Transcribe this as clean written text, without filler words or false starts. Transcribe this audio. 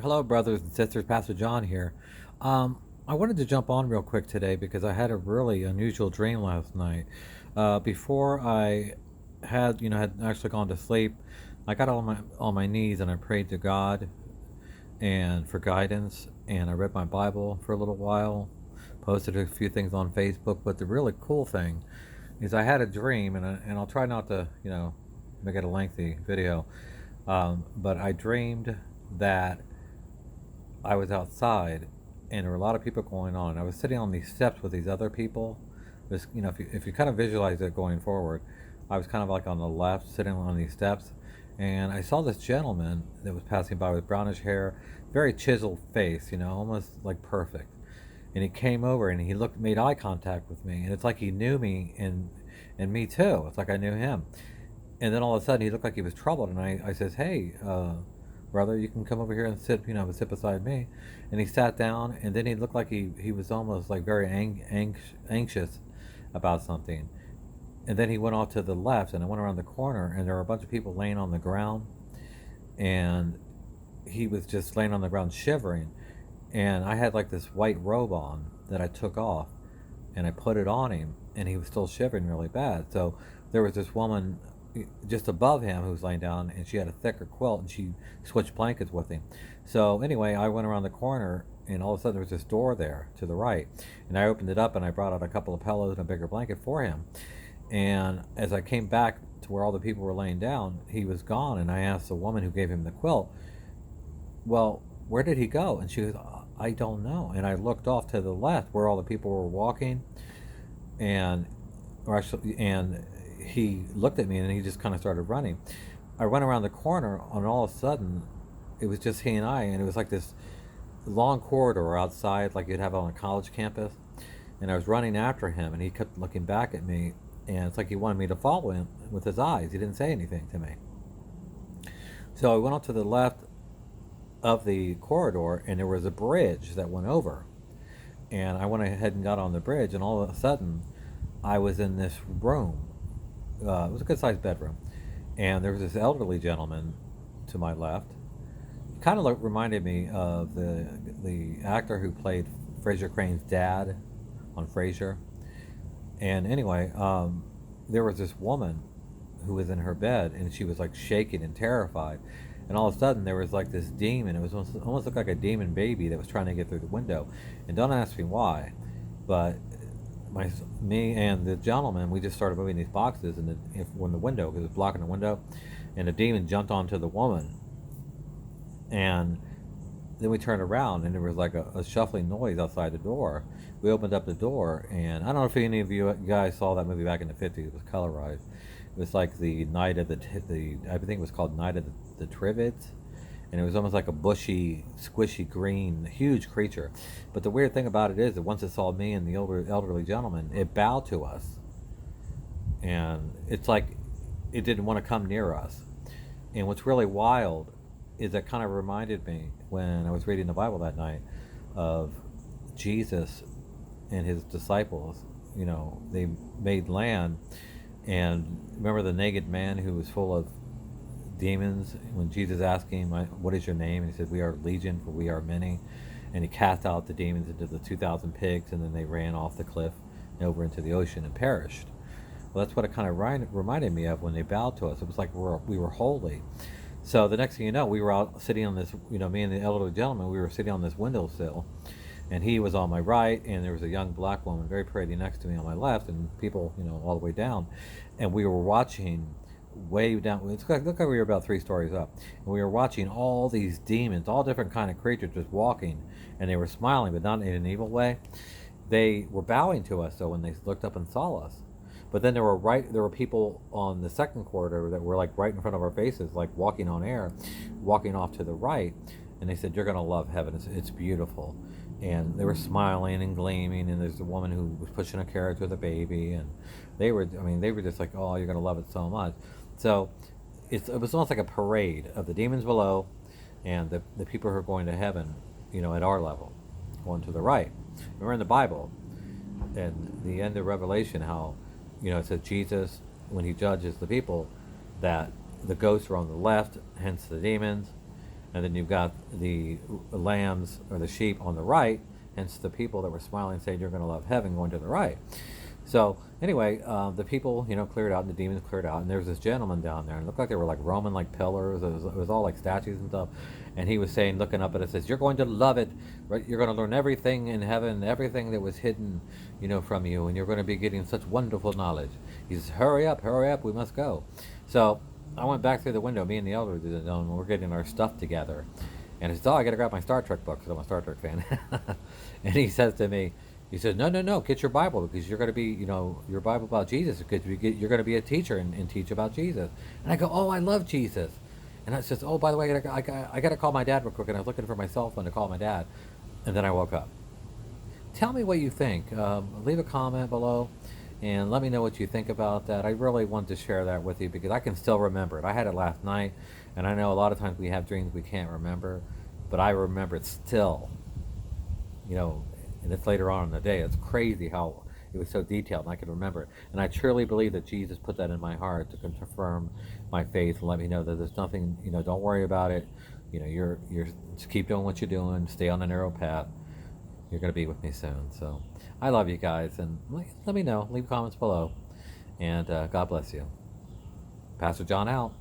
Hello, brothers and sisters. Pastor John here. I wanted to jump on real quick today because I had a really unusual dream last night. Before I had actually gone to sleep, I got on my knees and I prayed to God and for guidance, and I read my Bible for a little while, posted a few things on Facebook. But the really cool thing is I had a dream, and I'll try not to make it a lengthy video. But I dreamed that I was outside, and there were a lot of people going on. I was sitting on these steps with these other people. If you kind of visualize it going forward, I was kind of like on the left, sitting on these steps, and I saw this gentleman that was passing by with brownish hair, very chiseled face, almost like perfect. And he came over and he made eye contact with me, and it's like he knew me and me too. It's like I knew him. And then all of a sudden he looked like he was troubled, and I says, "Hey, brother, you can come over here and sit beside me." And he sat down, and then he looked like he was almost like very anxious about something. And then he went off to the left, and I went around the corner, and there were a bunch of people laying on the ground, and he was just laying on the ground shivering. And I had like this white robe on that I took off, and I put it on him, and he was still shivering really bad. So there was this woman just above him who was laying down, and she had a thicker quilt, and she switched blankets with him. So anyway, I went around the corner, and all of a sudden there was this door there to the right, and I opened it up, and I brought out a couple of pillows and a bigger blanket for him. And as I came back to where all the people were laying down, he was gone, and I asked the woman who gave him the quilt, "Well, where did he go?" And she goes, "I don't know." And I looked off to the left where all the people were walking, and and he looked at me, and he just kind of started running. I went around the corner, and all of a sudden, it was just he and I, and it was like this long corridor outside, like you'd have on a college campus. And I was running after him, and he kept looking back at me, and it's like he wanted me to follow him with his eyes. He didn't say anything to me. So I went up to the left of the corridor, and there was a bridge that went over. And I went ahead and got on the bridge, and all of a sudden, I was in this room. It was a good sized bedroom, and there was this elderly gentleman to my left. He kind of reminded me of the actor who played Fraser Crane's dad on Frasier. And anyway, there was this woman who was in her bed, and she was like shaking and terrified. And all of a sudden, there was like this demon. It was almost looked like a demon baby that was trying to get through the window. And don't ask me why, but me and the gentleman, we just started moving these boxes, and when the window, because it was blocking the window, and the demon jumped onto the woman, and then we turned around, and there was like a shuffling noise outside the door. We opened up the door, and I don't know if any of you guys saw that movie back in the '50s. It was colorized. It was like the night of the I think it was called Night of the Trivets, and it was almost like a bushy, squishy green, huge creature. But the weird thing about it is that once it saw me and the elderly gentleman, it bowed to us, and it's like it didn't want to come near us. And what's really wild is that kind of reminded me when I was reading the Bible that night of Jesus and his disciples. They made land, and remember the naked man who was full of demons when Jesus asked him, "What is your name?" And he said, "We are legion, for we are many." And he cast out the demons into the 2,000 pigs, and then they ran off the cliff and over into the ocean and perished. Well, that's what it kind of reminded me of when they bowed to us. It was like we were holy. So the next thing you know, we were out sitting on this, me and the elderly gentleman, we were sitting on this windowsill, and he was on my right, and there was a young black woman, very pretty, next to me on my left, and people, all the way down. And we were watching way down. Look like we were about 3 stories up, and we were watching all these demons, all different kind of creatures, just walking, and they were smiling, but not in an evil way. They were bowing to us, though, when they looked up and saw us. But then there were people on the second corridor that were like right in front of our faces, like walking on air, walking off to the right, and they said, "You're gonna love heaven. It's beautiful." And they were smiling and gleaming, and there's a woman who was pushing a carriage with a baby, and they were just like, "Oh, you're gonna love it so much." So it was almost like a parade of the demons below, and the people who are going to heaven, at our level, going to the right. Remember in the Bible, and the end of Revelation, how it says Jesus, when he judges the people, that the ghosts are on the left, hence the demons, and then you've got the lambs or the sheep on the right, hence the people that were smiling saying you're going to love heaven going to the right. So anyway, the people, cleared out, and the demons cleared out, and there was this gentleman down there, and it looked like they were like Roman, like pillars. It was all like statues and stuff. And he was saying, looking up at it, says, "You're going to love it, right? You're going to learn everything in heaven, everything that was hidden, from you, and you're going to be getting such wonderful knowledge." He says, hurry up, we must go." So I went back through the window. Me and the elder did it, and we're getting our stuff together. And he says, "Oh, I got to grab my Star Trek book because I'm a Star Trek fan." And he says to me, he said, "No, no, no, get your Bible because you're going to be, your Bible about Jesus because you're going to be a teacher and teach about Jesus." And I go, "Oh, I love Jesus." And I says, "Oh, by the way, I got to call my dad real quick." And I was looking for my cell phone to call my dad. And then I woke up. Tell me what you think. Leave a comment below and let me know what you think about that. I really want to share that with you because I can still remember it. I had it last night, and I know a lot of times we have dreams we can't remember, but I remember it still. And it's later on in the day. It's crazy how it was so detailed, and I can remember it. And I truly believe that Jesus put that in my heart to confirm my faith and let me know that there's nothing. Don't worry about it. You're just keep doing what you're doing. Stay on the narrow path. You're going to be with me soon. So I love you guys, and let me know. Leave comments below, and God bless you. Pastor John out.